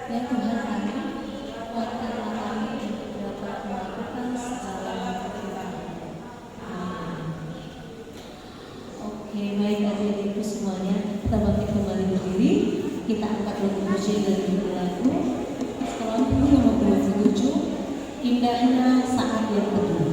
Ya Tuhan kami, kuatkanlah kami untuk dapat melakukan segala firman. Amin. Oke, baik adik-adikku semuanya, kita bangkit kembali berdiri. Kita angkat lagu pujian dari buku lagu setelah itu nomor 27, Indahnya Saat Yang Teduh.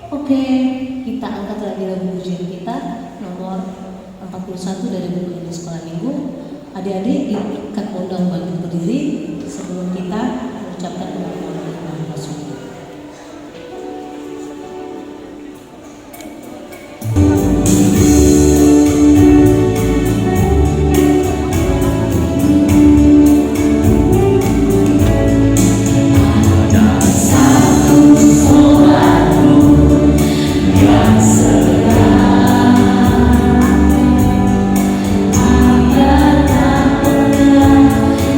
Oke, kita angkat lagi lagu pujian kita nomor 41 dari buku ini Sekolah Minggu. Adik-adik kita undang bangkit berdiri sebelum kita mengucapkan pengakuan Rasul.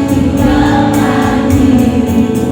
Tinggalkan diriku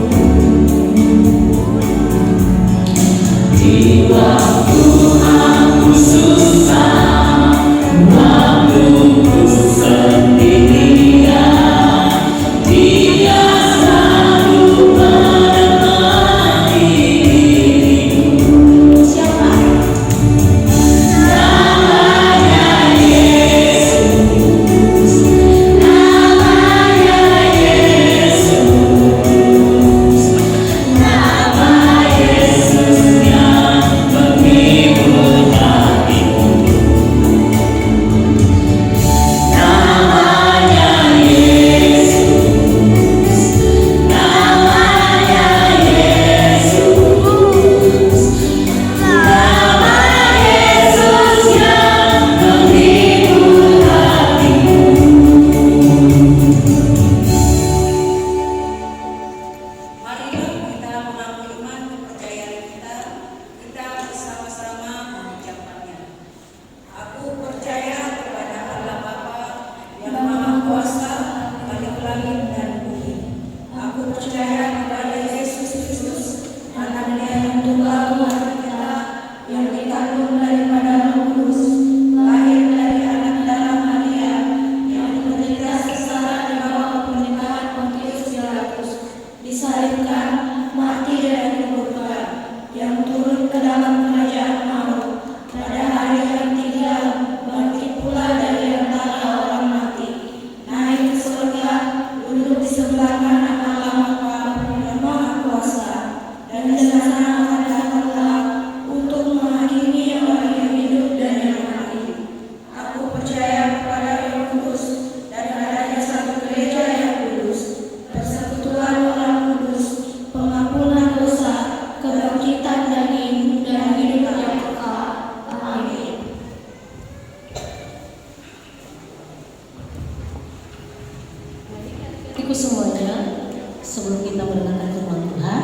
sebelum kita mendengarkan firman Tuhan.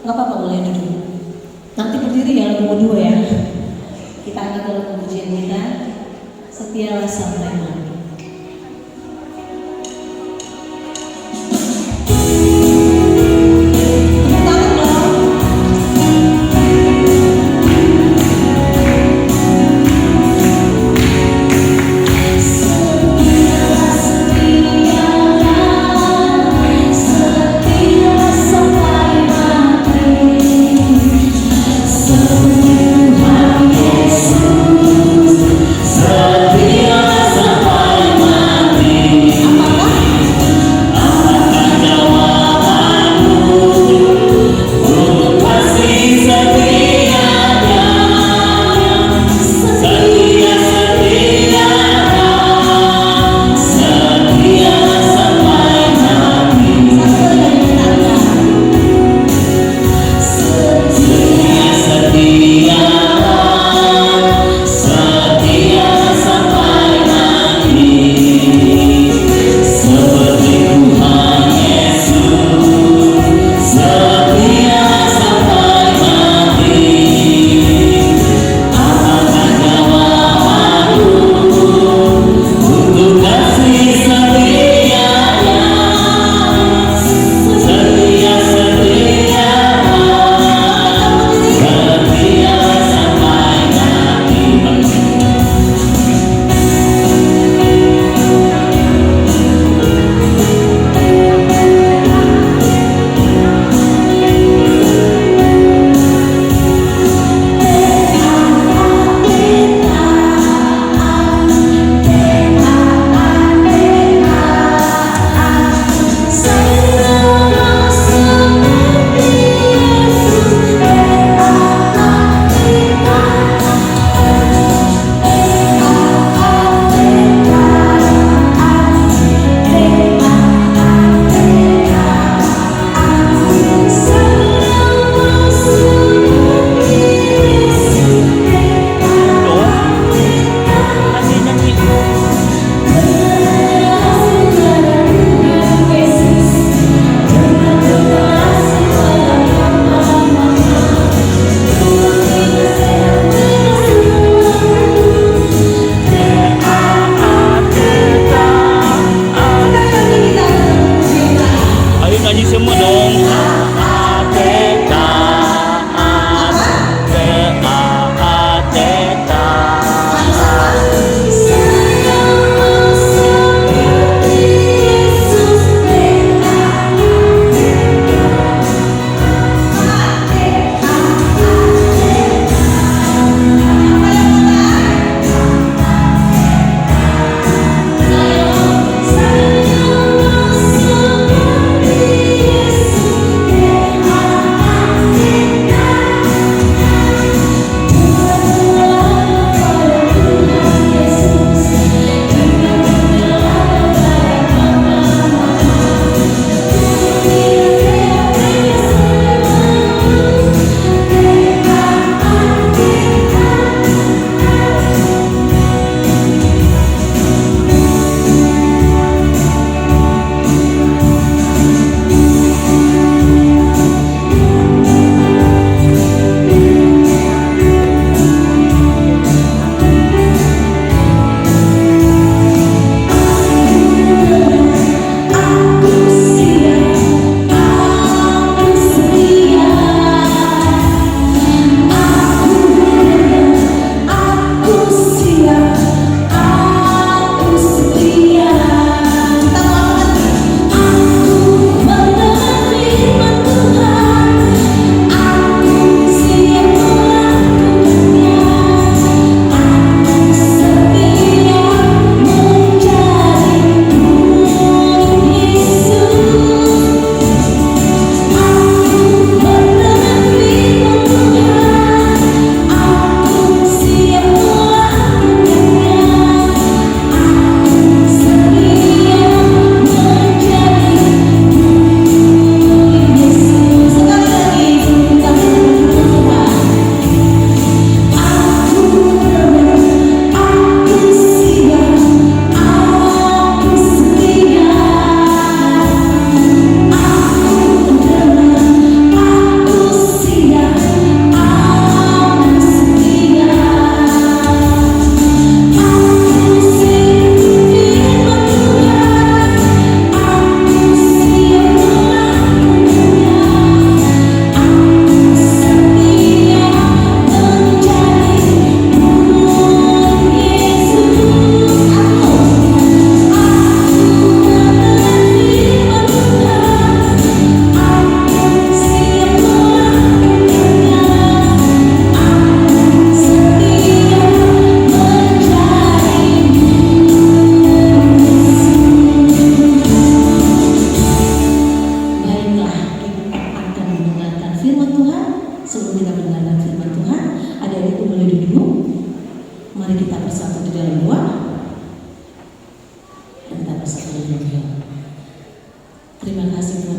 Gak apa-apa, boleh duduk. Nanti berdiri ya lagu kedua ya. Kita angkat dalam pujian kita, Setialah Sampai Mati. Setia sampai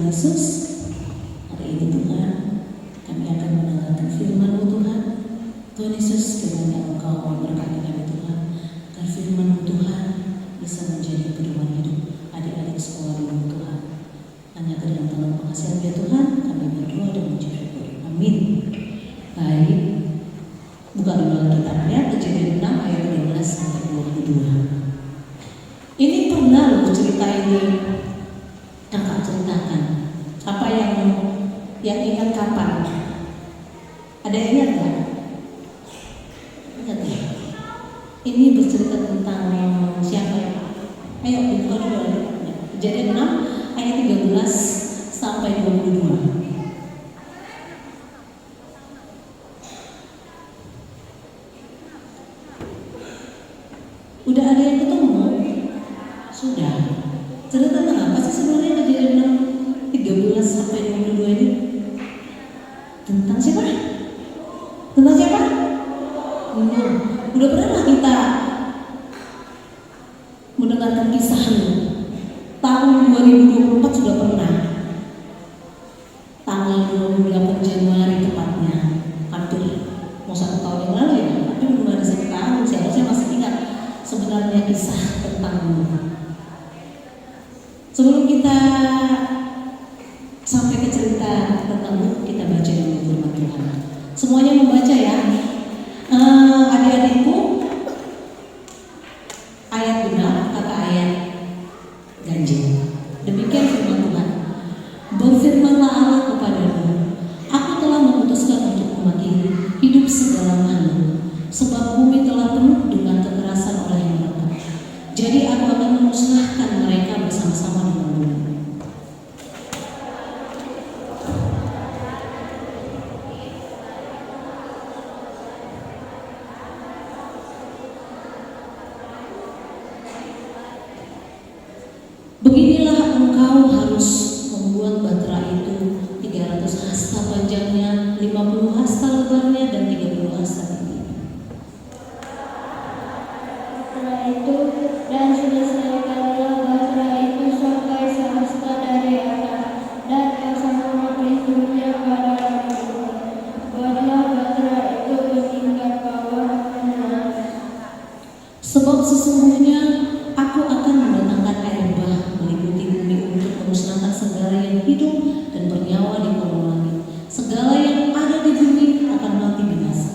Tuhan Yesus, hari ini Tuhan kami akan mendengarkan firman-Mu Tuhan. Tuhan Yesus, kiranya Engkau memberkati kami Tuhan, agar firman-Mu Tuhan bisa menjadi pedoman hidup adik-adik sekolah dulu Tuhan. Hanya ke dalam tangan pengasihan ya Tuhan, kami berdoa dan mengucap syukur. Amin. Baik, buka dulu Alkitabnya, Kejadian 6 ayat 13 sampai 22. Ini pernah loh cerita ini kakak ceritakan. Apa yang ingat kapan? Ada yang ingat nggak? Ingat ya? Ini bercerita tentang siapa ya? Ayo buka dulu Alkitabnya. Kejadian 6 ayat 13 sampai 22. Udah ada yang ketemu? Sudah. Cerita tentang apa sih sebenarnya Kejadian 6 13 sampai 22 ini? Tentang siapa? Tentang siapa? Udah pernah kita mendengarkan kisahnya? Tahun 2024 sudah pernah. Tanggal 28 Januari tepatnya. Hampir mau 1 tahun yang lalu ya. Tapi belum ada 1 tahun. Seharusnya masih ingat sebenarnya kisah tentang Nuh. Sebelum kita sampai ke cerita tentang Nuh, kita baca dulu firman Tuhan. Semuanya membaca ya. Adik-adikku, ayat benar kata ayat ganjil. Demikian firman Tuhan. Berfirmanlah Allah kepada Nuh, Aku telah memutuskan untuk mengakhiri hidup segala makhluk, sebab bumi telah penuh dengan kekerasan oleh mereka. Jadi aku akan memusnahkan mereka bersama-sama dengan bumi. Beginilah engkau harus membuat batra itu 300 hasta panjangnya, 50 hasta lebarnya, dan 30 hasta tingginya. Setelah itu, dan selesaikanlah batra itu sampai sehasta dari atas, dan pasanglah pelindungnya pada rambutnya. Buatlah batra itu bertingkat bawah dan atas. Sebab sesungguhnya aku akan mendatangkan air bah meliputi bumi untuk memusnahkan segala yang hidup dan bernyawa di kolong langit. Segala yang ada di bumi akan mati binasa.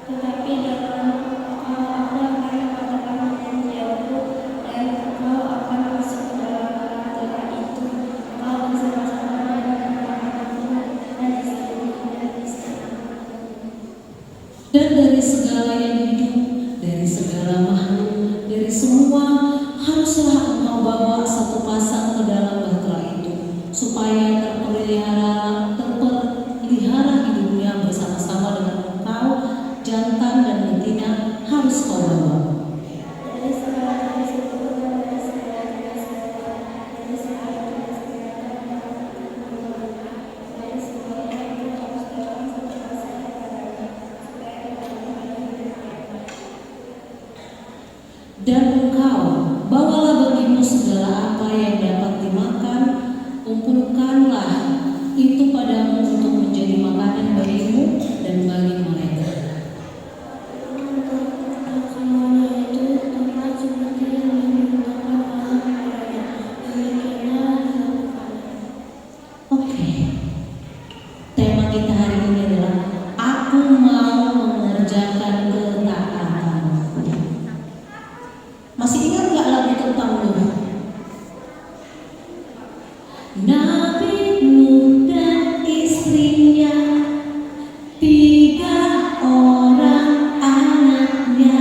Tetapi dalam engkau aku akan mengatakan janjiku, dan engkau akan masuk ke dalam batra itu, engkau bersama-sama dengan anak-anakmu dan istrimu dan istri-anakmu. Dan dari segala yang hidup, dari segala makhluk, dari semua, haruslah engkau bawa satu pasang ke dalam batra itu, supaya terpelihara hidupnya bersama-sama dengan engkau, jantan dan betina harus kau bawa. Dari segala jenis itu dan dari segala jenis hewan, dari segala jenis binatang dari semuanya itu harus datang satu pasang kepadanya, supaya kepadanya hidup. Dan engkau bawalah bagimu segala apa yang dapat dimakan, kumpulkanlah itu padamu untuk menjadi makanan bagimu dan bagi mereka. Dan semuanya itu tempat seperti yang dimintakan Allah kepadanya. Demikianlah dilakukan. Oke. Tema kita hari ini adalah Aku mau mengerjakan ketaatanku. Masih ingat nggak lagu tentang Nuh? Nabi Nuh dan istrinya, 3 orang anaknya,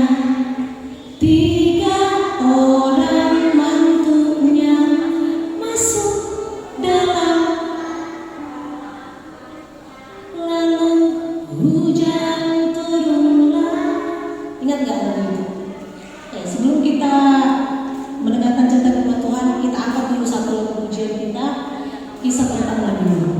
3 orang mantunya masuk dalam, lalu hujan turunlah. Ingat nggak lagu itu? Sebelum kita mendengarkan cerita firman Tuhan, kita angkat dulu satu lagu pujian kita, kisah tentang Nabi Nuh.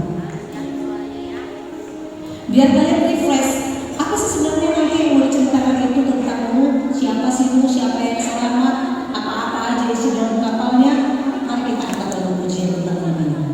Biar kalian refresh, apa sih sebenarnya nanti yang mau diceritakan itu tentang Nuh? Siapa sih Nuh? Siapa yang selamat? Apa-apa aja isi dalam kapalnya? Mari kita angkat lagu pujian tentang Nabi Nuh.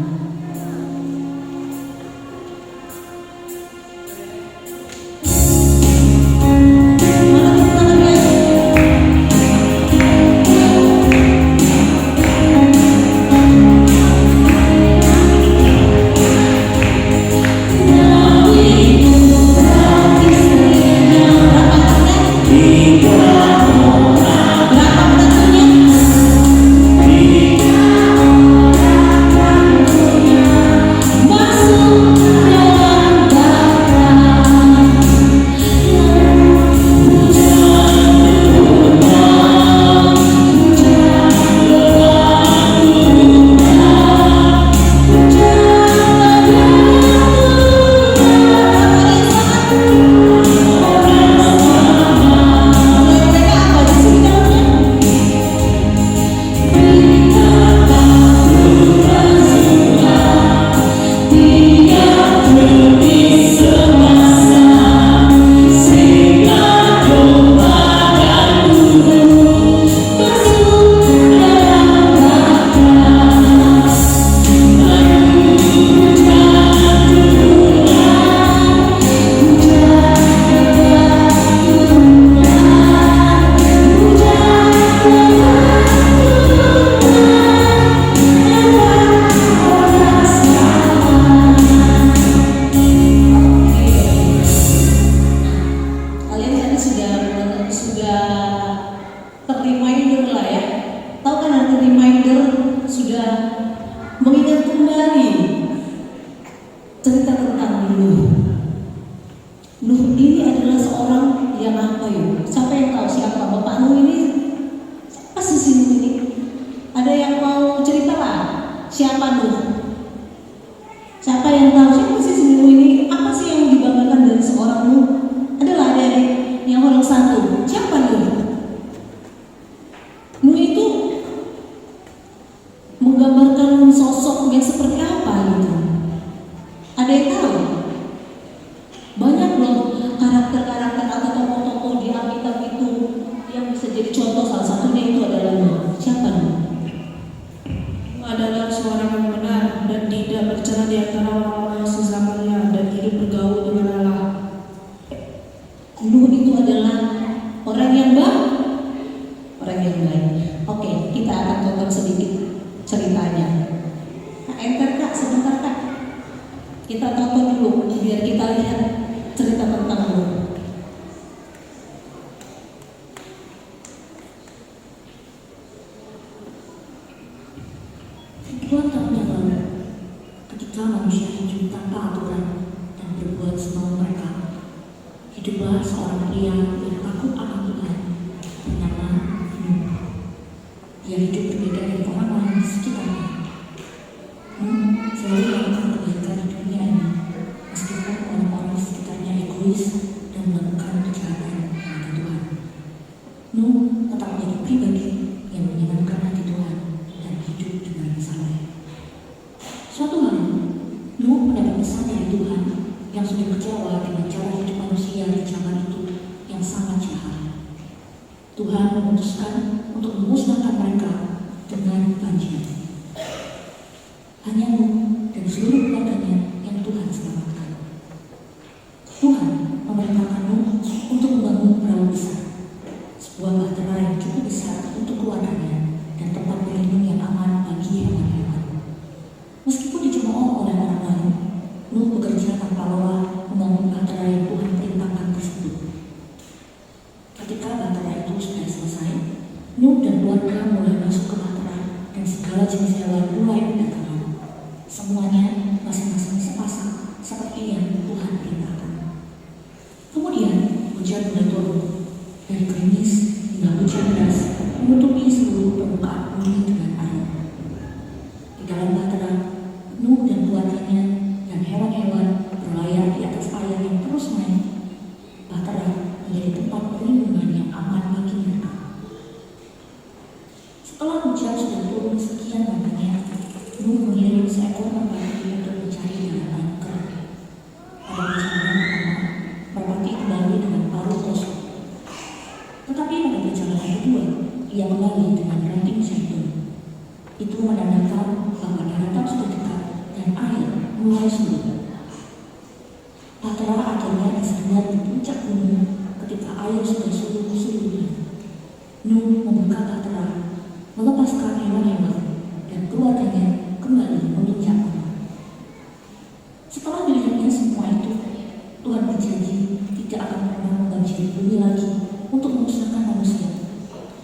kembali cerita tentang Nuh. Nuh ini adalah seorang yang apa yuk? Siapa yang tahu siapa Bapak Nuh ini? Siapa sih si Nuh ini? Ada yang mau cerita lah? Siapa Nuh? Siapa yang tahu siapa sih si Nuh ini? Apa sih yang dibanggakan dari seorang Nuh? Adalah adik-adik yang orang satu. Siapa Nuh? Nuh itu menggambarkan sosok yang seperti apa gitu? Ada yang tahu? Banyak loh karakter-karakter atau tokoh-tokoh di Alkitab itu yang bisa jadi contoh. Salah satunya itu adalah Nuh. Siapa Nuh? Adalah seorang yang benar dan tidak bercela di antara orang-orang sezamannya dan hidup bergaul dengan Allah. Nuh itu adalah orang yang baik. Orang yang baik. Oke, kita akan tonton sedikit ceritanya. Kak, enter Kak, sebentar Kak. Kita tonton dulu biar kita lihat cerita tentang Nuh. Ribuan tahun yang lalu, ketika manusia hidup tanpa aturan dan berbuat semau mereka, hiduplah seorang pria yang takut akan Tuhan bernama Nuh. Dia hidup berbeda dari orang lain di sekitarnya. Nuh selalu melakukan kebaikan di dunia ini, meskipun orang-orang di sekitarnya egois dan melakukan kejahatan kepada Tuhan. Nuh tetap menjadi pribadi yang menyenangkan hati Tuhan dan hidup dengan saleh. Suatu hari, Nuh mendapat pesan dari Tuhan yang sudah kecewa dengan cara hidup manusia di zaman itu yang sangat jahat. Tuhan memutuskan untuk memusnahkan mereka dengan banjir. Hanya Nuh dan seluruh keluarganya yang Tuhan selamatkan. Tuhan memerintahkan Nuh untuk membangun perahu besar, sebuah bahtera yang cukup besar untuk keluarganya dan tempat berlindung yang aman bagi hewan-hewan. Meskipun dicemooh oleh orang lain, Nuh bekerja tanpa lelah membangun bahtera yang Tuhan perintahkan tersebut. Ketika bahtera itu sudah selesai, Nuh dan keluarga mulai masuk ke bahtera dan segala jenis hewan mulai berdatangan. Semuanya masing-masing sepasang seperti yang Tuhan perintahkan. Kemudian hujan mulai turun. Dari gerimis hingga hujan deras menutupi seluruh permukaan bumi dengan air. Di dalam bahtera, Nuh dan keluarganya dan hewan-hewan berlayar di atas air yang terus naik. Bahtera menjadi tempat perlindungan yang aman bagi mereka. Setelah hujan sudah turun sekian lamanya, Nuh mengirim seekor merpati untuk mencari daratan kering. Pada perjalanan pertama, merpati kembali dengan paruh kosong. Tetapi pada perjalanan kedua, ia kembali dengan ranting zaitun. Itu menandakan bahwa daratan sudah dekat dan air mulai surut. Bahtera akhirnya bersandar di puncak gunung ketika air sudah surut seluruhnya. Nuh membuka bahtera, melepaskan hewan-hewan, dan keluarganya kembali menginjak tanah. Setelah dilihatnya semua itu, Tuhan berjanji tidak akan pernah membanjiri bumi lagi untuk memusnahkan manusia,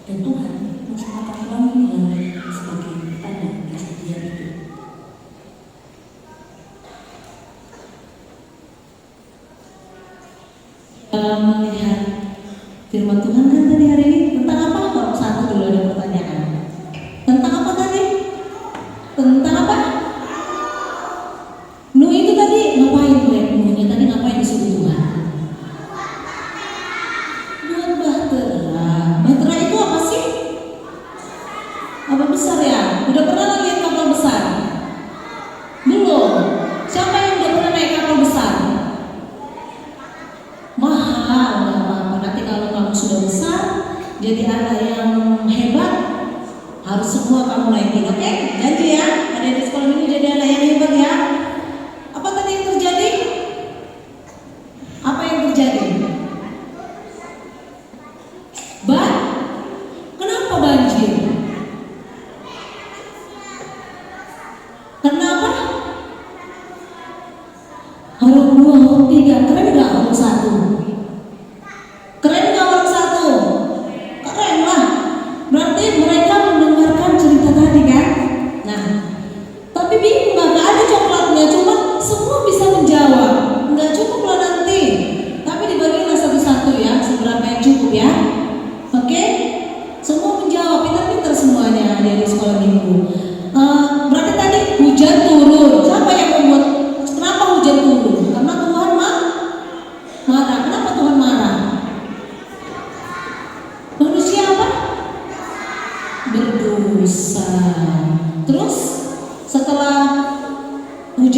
dan Tuhan menciptakan pelangi di langit sebagai tanda kejadian itu. Melihat firman Tuhan kan tadi hari ini tentang apa? Kalau satu dulu ada pertanyaan. Tentang apa tadi? Tentang apa? Nuh itu tadi ngapain? Nuhnya tadi ngapain disuruh Tuhan? Buat bahtera. Bahtera itu apa sih? Kapal besar ya? Udah pernah lihat kapal besar? Belum. Siapa yang udah pernah naik kapal besar? Mahal, nggak apa-apa. Nanti kalau kamu sudah besar, jadi anak yang hebat, harus semua kamu naikin, oke? Janji ya, ada di sekolah ini jadi anak yang hebat ya. Apa tadi yang terjadi? Apa yang terjadi? Kenapa banjir? Kenapa? Orang dua, orang tiga, keren nggak orang satu? Keren nggak orang satu? Keren lah. Berarti mereka mendengarkan cerita tadi kan? Nah, tapi bingung nggak ada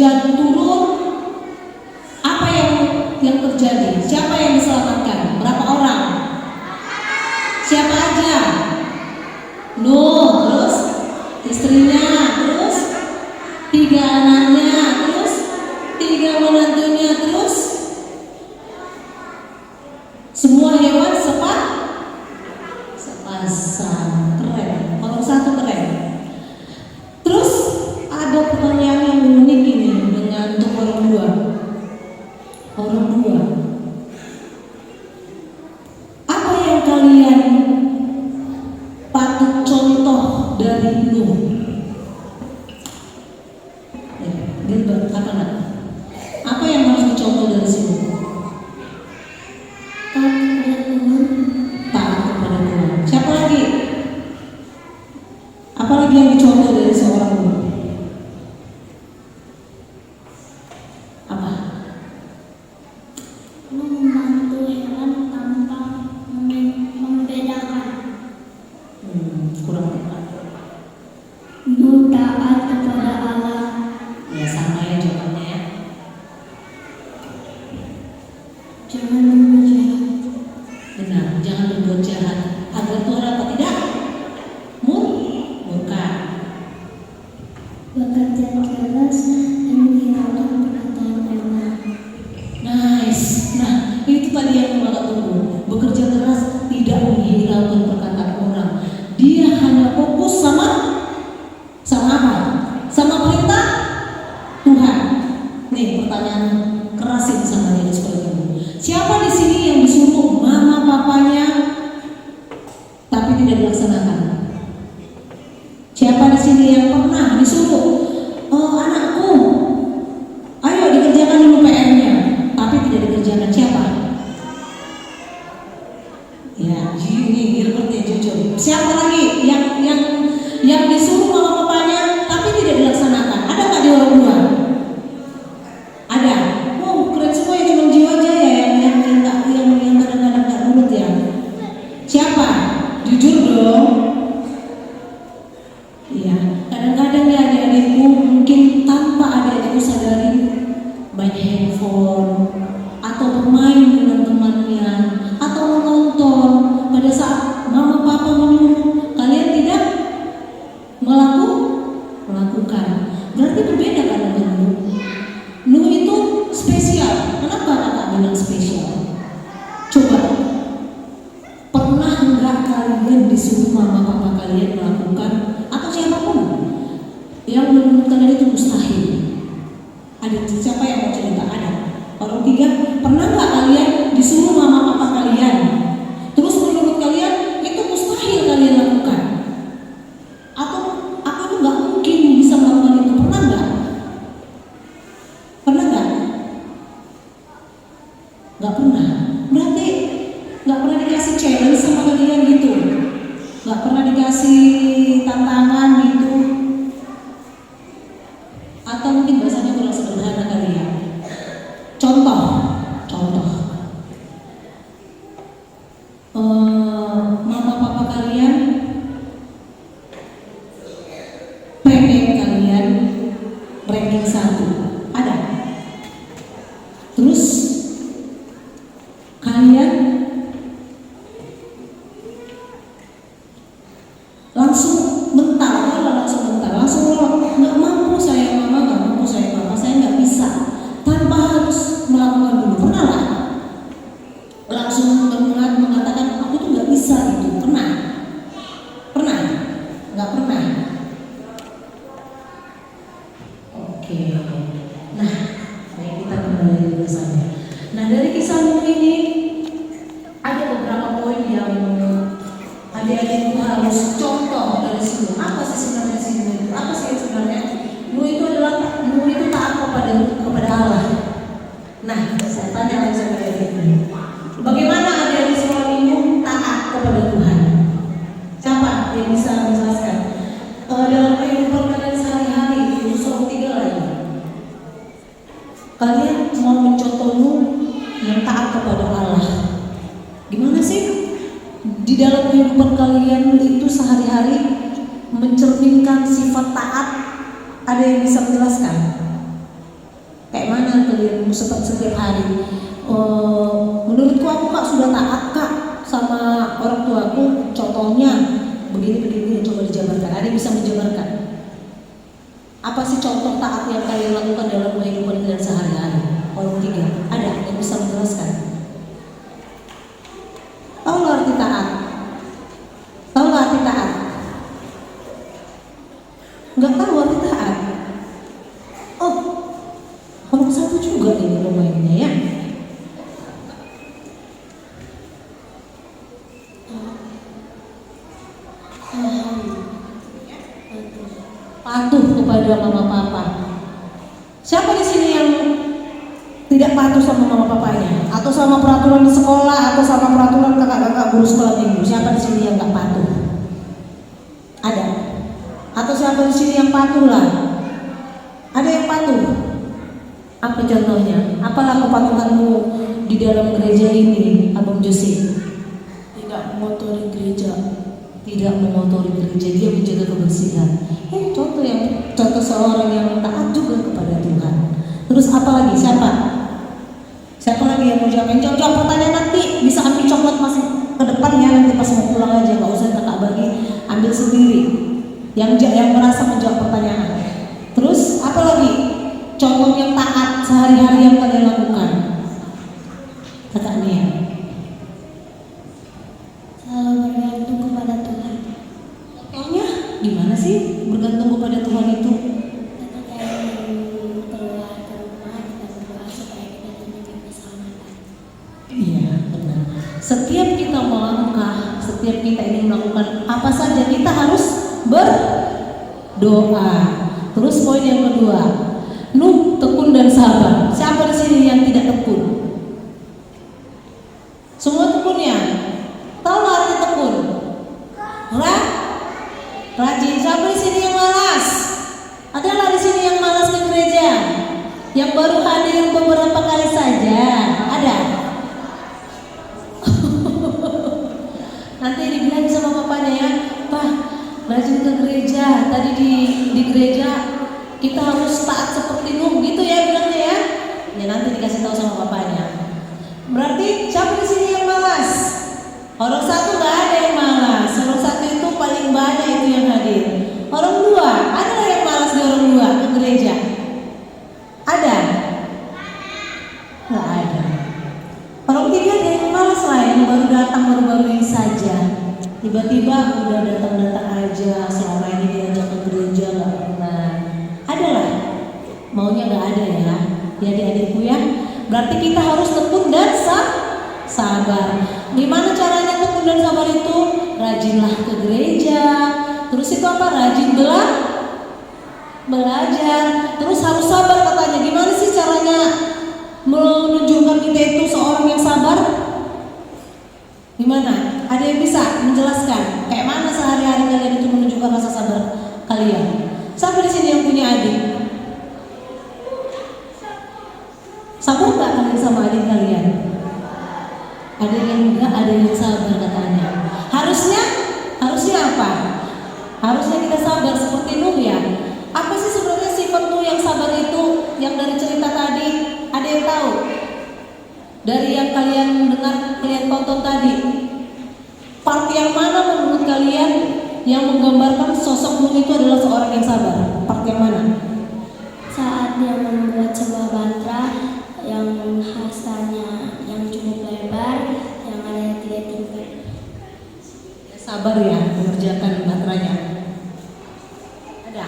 hujan turun, apa yang terjadi? Siapa yang diselamatkan? Berapa orang? Siapa aja? Nuh, terus istrinya, terus 3 anaknya, terus 3 menantunya, terus semua hewan sepasang. Keren. Kalau satu keren. Terus ada pertanyaan yang unik ini dengan untuk orang dua. Apa yang kalian patut contoh dari Nuh? Gilbert, apa yang harus dicontoh dari sini? Taat kepada Tuhan. Siapa lagi? Apa lagi yang dicontoh dari seorang Nuh? Apa? Membantu hewan tanpa membedakan. Kurang tepat. Nuh taat kepada Allah. Ya sama ya jawabannya ya. Jangan berbuat jahat. Benar, jangan berbuat jahat agar Tuhan apa tidak? Murka. Bekerja keras dan menghiraukan perkataan Allah. Nice. Nah, itu tadi yang Bapak tunggu. Bekerja keras, tidak menghiraukan perkataan orang. Dia hanya fokus sama apa? Sama perintah Tuhan. Nih pertanyaan keras ini sama dia seperti ini. Siapa di sini yang disuruh mama papanya tapi tidak dilaksanakan? Siapa di sini yang pernah disuruh anakku, ayo dikerjakan dulu PR-nya, tapi tidak dikerjakan? Siapa? Ya, ini Gilbert ya, jujur. Siapa lagi yang disuruh mama papanya tapi tidak dilaksanakan? Ada nggak di orang tua? Ada. Oh, keren semua ya, cuma jiwa aja ya yang kadang-kadang nggak nurut ya. Siapa? Jujur dong. Iya, kadang-kadang ya adik-adikku mungkin tanpa adik-adikku sadari main handphone atau bermain dengan temannya atau menonton pada saat mama papa menyuruh kalian tidak melakukan. Berarti berbeda kan dengan Nuh. Nuh itu spesial. Kenapa kakak bilang spesial? Coba, pernah enggak kalian disuruh mama papa kalian melakukan atau siapapun yang menurut kalian itu mustahil? Ada siapa yang mau cerita? Ada. Orang 3, pernah nggak kalian disuruh mama papa kalian terus menurut kalian itu mustahil kalian lakukan? Atau aku tuh nggak mungkin bisa melakukan itu? Pernah nggak? Nggak pernah. Berarti nggak pernah dikasih challenge sama kalian gitu? Nggak pernah dikasih tantangan gitu? Atau mungkin bahasanya kurang sederhana kali ya? Contoh. Mama papa kalian pengen kalian ranking 1, ada. Terus kalian langsung mental, nggak mampu saya mama, nggak mampu saya papa, saya nggak bisa, tanpa harus melakukan dulu. Pernah lah langsung mengatakan aku tuh nggak bisa gitu? Pernah? Nggak pernah. Oke. Nah, baik, kita kembali dulu saja. Nah, dari kisah Nuh ini ada beberapa poin yang adik-adik harus contoh dari sini. Apa sih sebenarnya sih Nuh itu? Apa sih sebenarnya? Nuh itu taat kepada Allah. Nah, saya tanya lagi sama adik-adik. Bagaimana adik-adik sekolah minggu taat kepada Tuhan? Siapa yang bisa menjelaskan? Dalam kehidupan kalian sehari-hari, itu soal 3 lagi. Kalian mau mencontoh Nuh yang taat kepada Allah. Gimana sih? Di dalam kehidupan kalian itu sehari-hari mencerminkan sifat taat, ada yang bisa menjelaskan? Kayak mana kalian setiap hari? Menurutku aku kak sudah taat kak sama orang tuaku. Contohnya begini, coba dijabarkan. Ada yang bisa menjabarkan? Apa sih contoh taat yang kalian lakukan dalam kehidupan kalian sehari-hari? Orang tiga, ada yang bisa menjelaskan? Tahu nggak arti taat? Tahu nggak arti taat? Nggak tahu arti taat? Oh, orang satu juga ini pemainnya ya. Patuh kepada mama papa. Siapa di sini yang tidak patuh sama mama papanya, atau sama peraturan di sekolah, atau sama peraturan kakak-kakak guru sekolah minggu? Siapa di sini yang nggak patuh? Ada? Atau siapa di sini yang patuh lah? Ada yang patuh? Apa contohnya? Apalah kepatuhanmu di dalam gereja ini, Abang Josi? Tidak mengotori gereja. Tidak mengotori gereja, dia menjaga kebersihan. Contoh seorang yang taat juga kepada Tuhan. Terus apa lagi? Siapa lagi yang mau jawab? Jawab pertanyaan nanti bisa ambil coklat masih ke depan ya, nanti pas mau pulang aja, nggak usah kakak bagi, ambil sendiri. Yang merasa menjawab pertanyaan. Terus apa lagi? Contoh yang taat sehari-hari yang kalian lakukan. Kakak Nia. Selalu bergantung kepada Tuhan. Contohnya gimana sih bergantung kepada Tuhan itu? Ketika ingin keluar ke rumah, kita berdoa supaya kita diberikan keselamatan. Iya, benar. Setiap kita melangkah, setiap kita ingin melakukan apa saja, kita harus berdoa. Terus poin yang kedua, tekun dan sabar. Siapa di sini yang tidak tekun? Semua tekun ya? Tahu nggak arti tekun? Rajin. Siapa di sini yang malas? Adalah di sini yang malas ke gereja, yang baru hadir beberapa kali saja. Ada? Nanti dibilang sama papanya ya, Pak, rajin ke gereja. Tadi di gereja kita harus taat seperti Nuh, gitu ya bilangnya ya. Ya nanti dikasih tahu sama papanya. Berarti siapa di sini yang malas? Orang satu nggak ada yang malas. Orang satu itu paling banyak itu yang hadir. Orang dua, ada yang malas di orang dua ke gereja? Ada? Nggak ada. Orang tiga ada yang malas lah, yang baru datang baru-baru ini saja. Tiba-tiba udah datang-datang aja, selama ini diajak ke gereja nggak pernah. Ada lah, maunya nggak ada ya, adik-adikku ya. Berarti kita harus tekun dan sabar. Gimana caranya tekun dan sabar itu? Rajinlah ke gereja. Terus itu apa? Rajin belajar. Terus harus sabar katanya. Gimana sih caranya menunjukkan kita itu seorang yang sabar? Gimana? Ada yang bisa menjelaskan? Kayak mana sehari-hari kalian itu menunjukkan rasa sabar kalian? Siapa di sini yang punya adik? Sabar nggak kalian sama adik kalian? Ada yang enggak, ada yang sabar katanya. Harusnya apa? Harusnya kita sabar seperti Nuh ya. Apa sih sebenarnya sifat Nuh yang sabar itu? Yang dari cerita tadi, ada yang tahu? Dari yang kalian dengar, kalian tonton tadi, part yang mana menurut kalian yang menggambarkan sosok Nuh itu adalah seorang yang sabar? Part yang mana? Saat dia membuat sebuah bantrak yang hasanya yang cukup lebar, yang ada 3 tingkat. Sabar ya mengerjakan baterainya. Ada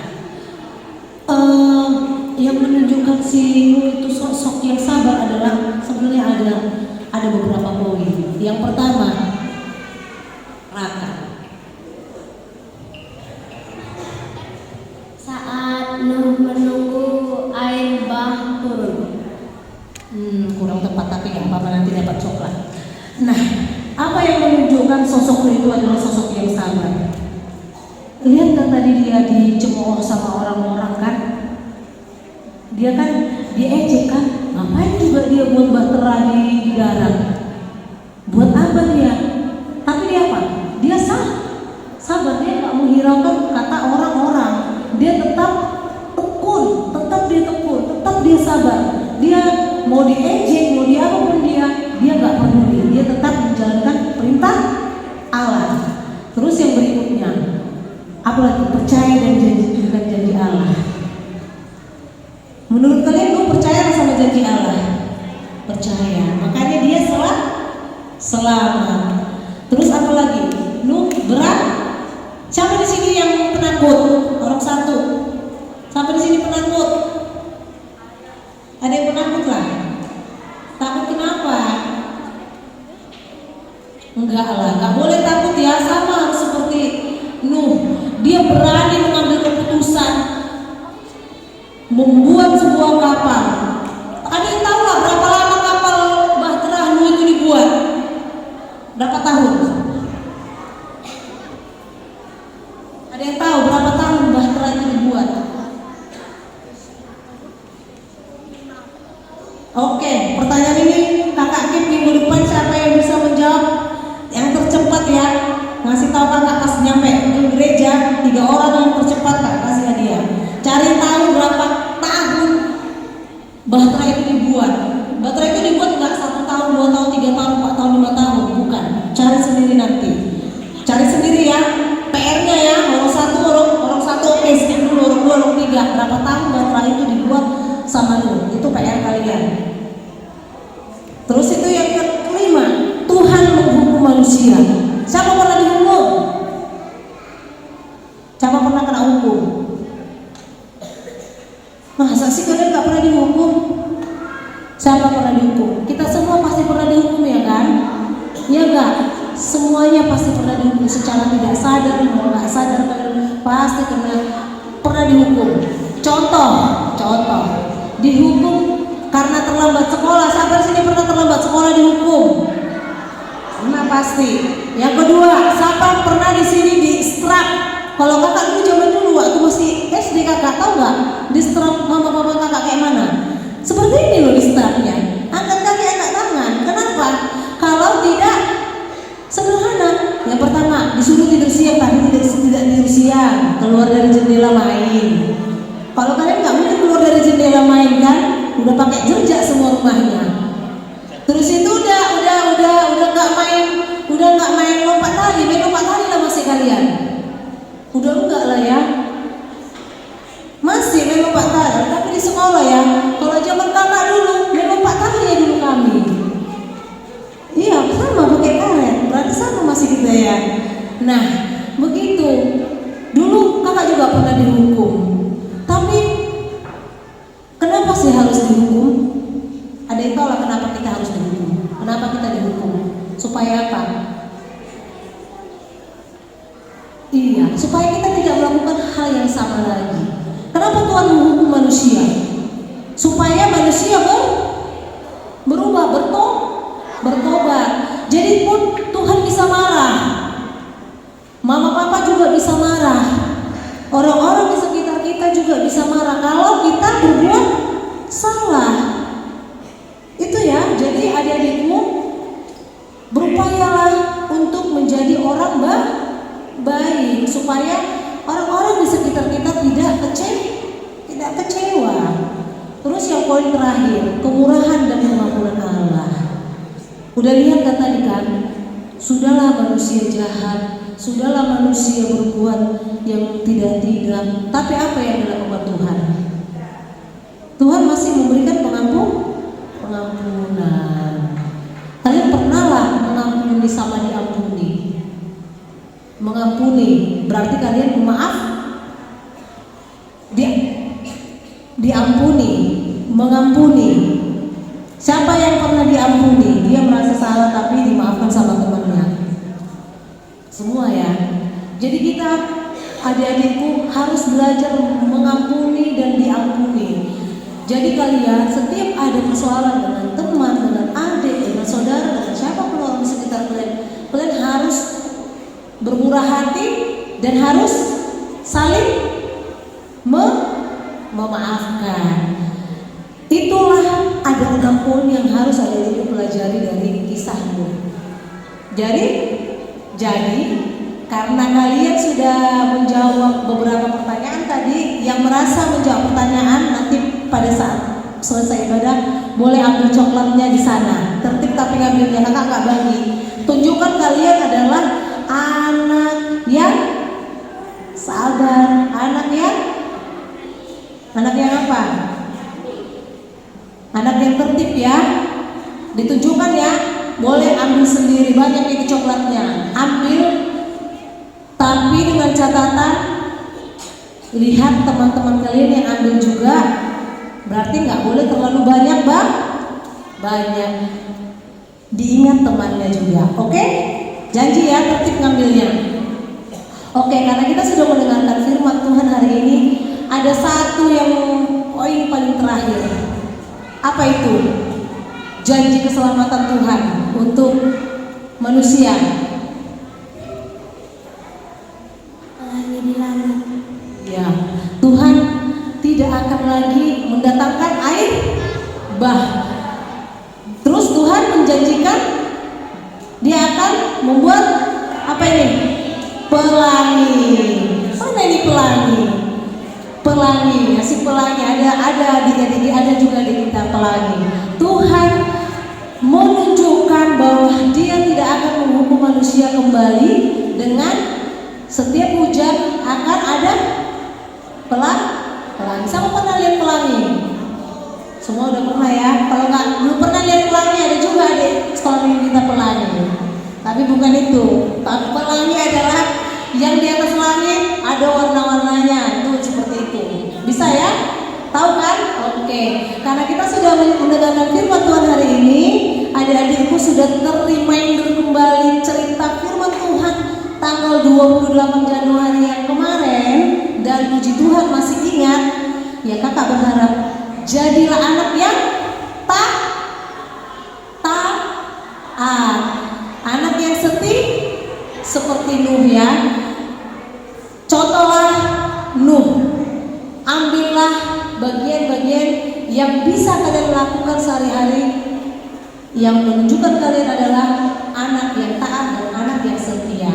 yang menunjukkan si Nuh itu sosok yang sabar adalah sebenarnya ada beberapa poin. Yang pertama, raka. Saat Nuh menunggu air bah turun. Kurang tepat tapi nggak apa-apa, nanti dapat coklat. Nah, apa yang menunjukkan sosok itu adalah sosok yang sabar? Lihat kan tadi dia dicemooh sama orang-orang kan? Dia kan diejek kan? Ngapain juga dia buat bahtera di darat? Buat apa dia? Tapi dia apa? Dia sabar, dia nggak menghiraukan kata orang-orang. Dia tetap tekun, tetap dia dia sabar. Dia mau diejek, mau dia apapun dia nggak peduli. Dia tetap menjalankan perintah Allah. Terus yang berikutnya, apalagi percaya dan dengan janji Allah. Menurut kalian Nuh percaya sama janji Allah? Percaya. Makanya dia selamat. Terus apa lagi? Nuh berat. Siapa di sini yang penakut? Orang satu. Siapa di sini penakut? Ada yang penakut lah. Takut kenapa? Enggak lah, enggak boleh takut ya. Sama harus seperti Nuh. Dia berani mengambil keputusan membuat sebuah kapal. Ada yang tahu lah berapa lama kapal Bahtera Nuh itu dibuat? Berapa tahun? Ada yang tahu berapa tahun Bahtera itu dibuat? Oke, pertanyaan ini kakak Kim minggu depan siapa yang bisa menjawab yang tercepat ya? Ngasih tahu kakak pas nyampe ke gereja 3 orang yang tercepat kak kasih hadiah. Cari tahu berapa tahun Bahtera itu dibuat. Bahtera itu dibuat nggak 1 tahun, 2 tahun, 3 tahun, 4 tahun, 5 tahun, bukan. Cari sendiri nanti. Cari sendiri ya. PR-nya ya, orang satu oke, skip dulu, orang 2, orang 3. Berapa tahun Bahtera itu dibuat sama Nuh? Itu PR kalian. Terus itu yang kelima, Tuhan menghukum manusia. Siapa pernah dihukum? Siapa pernah kena hukum? Masa sih kalian gak pernah dihukum? Siapa pernah dihukum? Kita semua pasti pernah dihukum ya kan? Ya gak? Semuanya pasti pernah dihukum secara tidak sadar, mau gak sadar kalian pasti pernah dihukum. Contoh, dihukum karena terlambat sekolah. Siapa di sini pernah terlambat sekolah dihukum? Nah pasti. Yang kedua, siapa pernah di sini di strap? Kalau kakak dulu zaman dulu waktu masih SD kakak tahu nggak di strap mama papa kakak kayak mana? Seperti ini loh di strapnya. Angkat kaki, angkat tangan. Kenapa? Kalau tidak sederhana. Yang pertama disuruh tidur siang, tapi tidak tidur siang. Keluar dari jendela main. Kalau kalian nggak boleh keluar dari jendela main kan? Udah pakai jerjak semua rumahnya. Terus itu udah nggak main lompat tali lah masih kalian. Udah enggak lah ya. Masih main lompat tali, tapi di sekolah ya. Kalau zaman kakak dulu main lompat tali ya dulu kami. Iya sama pakai karet, berarti sama masih kita ya. Nah begitu. Dulu kakak juga pernah dihukum. Tapi kenapa sih harus dihukum? Ada yang tahu lah kenapa kita harus dihukum? Kenapa kita dihukum? Supaya apa? Iya, supaya kita tidak melakukan hal yang sama lagi. Kenapa Tuhan menghukum manusia? Supaya manusia berubah, bertobat. Jadi pun Tuhan bisa marah. Mama papa juga bisa marah. Orang-orang di sekitar kita juga bisa marah kalau kita berbuat salah. Itu ya, jadi adik-adikmu berupayalah untuk menjadi orang baik supaya orang-orang di sekitar kita tidak kecewa. Terus yang poin terakhir, kemurahan dan pengampunan Allah. Udah lihat kan tadi kan? Sudahlah manusia jahat, sudahlah manusia berbuat yang tidak, tapi apa yang dilakukan Tuhan? Tuhan masih memberikan pengampunan. Kalian pernahlah mengampuni sama diampuni. Mengampuni berarti kalian maaf, diampuni, mengampuni. Siapa yang pernah diampuni? Dia merasa salah tapi dimaafkan sama temannya. Semua ya. Jadi kita adik-adikku harus belajar mengampuni dan diampuni. Jadi kalian setiap ada persoalan dengan teman, dengan adik, dengan saudara, dengan siapapun orang di sekitar kalian harus bermurah hati dan harus saling memaafkan. Itulah ada 6 poin yang harus adik-adik pelajari dari kisah Nuh. Jadi karena kalian sudah menjawab beberapa pertanyaan tadi, yang merasa menjawab pertanyaan nanti pada saat selesai ibadah boleh ambil coklatnya di sana. Tertib tapi ngambilnya, kakak nggak bagi. Tunjukkan kalian adalah anak yang sabar, anak yang apa? Anak yang tertib ya. Ditunjukkan ya, boleh ambil sendiri, banyak ini coklatnya, ambil, tapi dengan catatan lihat teman-teman kalian yang ambil juga, berarti nggak boleh terlalu banyak bang, banyak, diingat temannya juga, oke? Janji ya tertib ngambilnya. Oke, karena kita sudah mendengarkan firman Tuhan hari ini, ada satu yang poin paling terakhir. Apa itu? Janji keselamatan Tuhan untuk manusia. Pelangi di langit. Ya, Tuhan tidak akan lagi mendatangkan air bah. Terus Tuhan menjanjikan Dia akan membuat apa ini? Pelangi. Mana ini pelangi? Pelangi, si pelangi ada juga di kita pelangi. Tuhan menunjukkan bahwa Dia tidak akan menghukum manusia kembali dengan setiap hujan akan ada pelangi. Sama pernah lihat pelangi? Semua udah pernah ya. Kalau nggak belum pernah lihat pelangi, ada juga di sekolah minggu kita pelangi. Tapi bukan itu. Tapi pelangi adalah yang di atas langit ada warna-warnanya. Itu seperti itu. Bisa ya? Tahu kan? Oke. Karena kita sudah mendengarkan firman Tuhan hari ini, adik-adikku sudah ter-reminder kembali cerita firman Tuhan tanggal 28 Januari yang kemarin, dan puji Tuhan masih ingat. Ya, kakak berharap jadilah anak yang taat, anak yang seperti Nuh ya. Contohlah Nuh. Ambillah bagian-bagian yang bisa kalian lakukan sehari-hari, yang menunjukkan kalian adalah anak yang taat dan anak yang setia.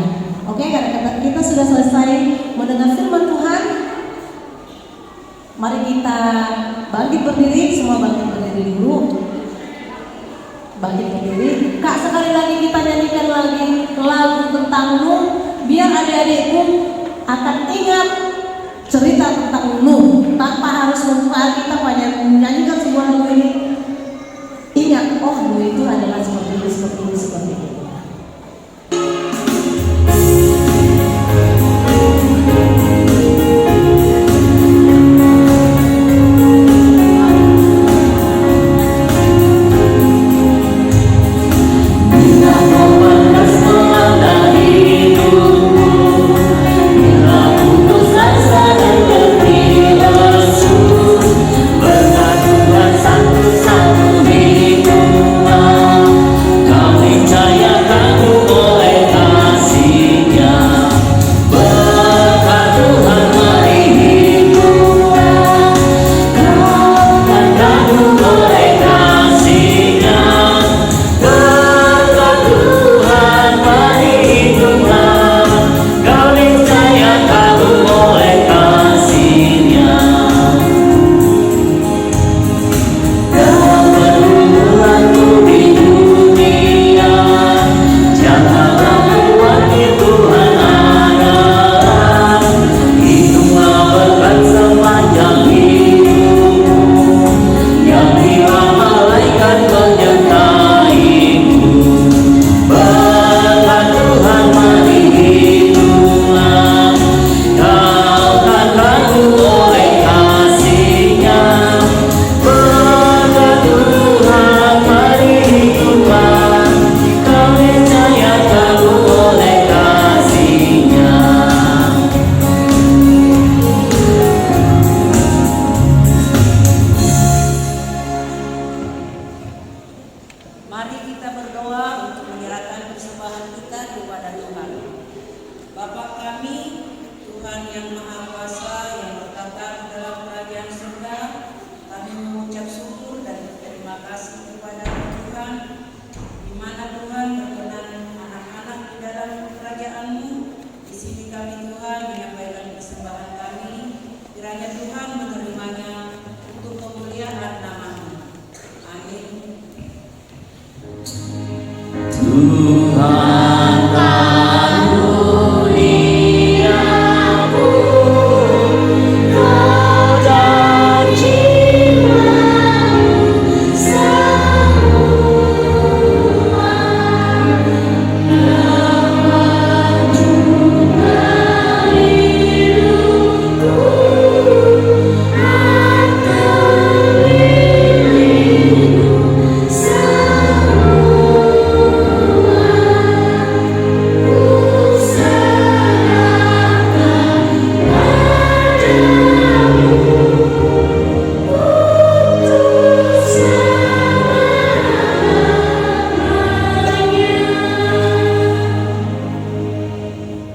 Oke, karena kita sudah selesai mendengar firman Tuhan. Mari kita bangkit berdiri, semua bangkit berdiri dulu. Bangkit berdiri. Kak, sekali lagi kita nyanyikan lagi lagu tentang Nuh, biar adik-adikku akan ingat cerita tentang Nuh tanpa harus membuka kita hanya menyanyikan sebuah lagu ini. Ingat, oh Nuh itu adalah seperti ini, seperti ini, seperti ini. Berkatu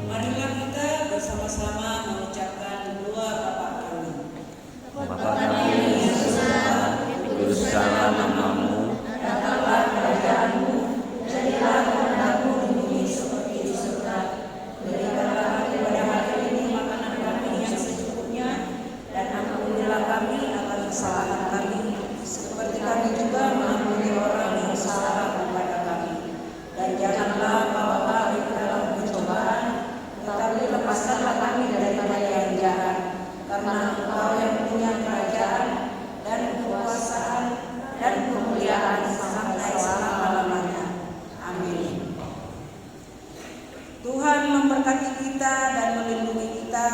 Marilah kita bersama-sama mengucapkan doa Bapa kami. Bapa kami yang di surga, kuduskanlah namamu, datanglah kerajaanmu, jadilah kehendakmu di bumi seperti di surga. Berikanlah kami pada hari ini makanan kami yang secukupnya, dan ampunilah kami akan kesalahan kami, seperti kami juga mengampuni orang yang salah kepada kami. Dan janganlah bawa kami ke dalam pencobaan, tetapi lepaskanlah kami daripada yang jahat, karena Engkau yang punya kerajaan dan kekuasaan dan kemuliaan sampai selama-lamanya. Amin. Tuhan memberkati kita dan melindungi kita.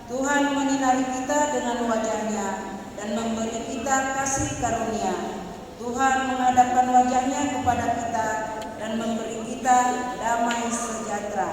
Tuhan menyinari kita dengan wajah-Nya dan memberi kita kasih karunia. Tuhan menghadapkan wajah-Nya kepada kita dan memberi kita damai sejahtera.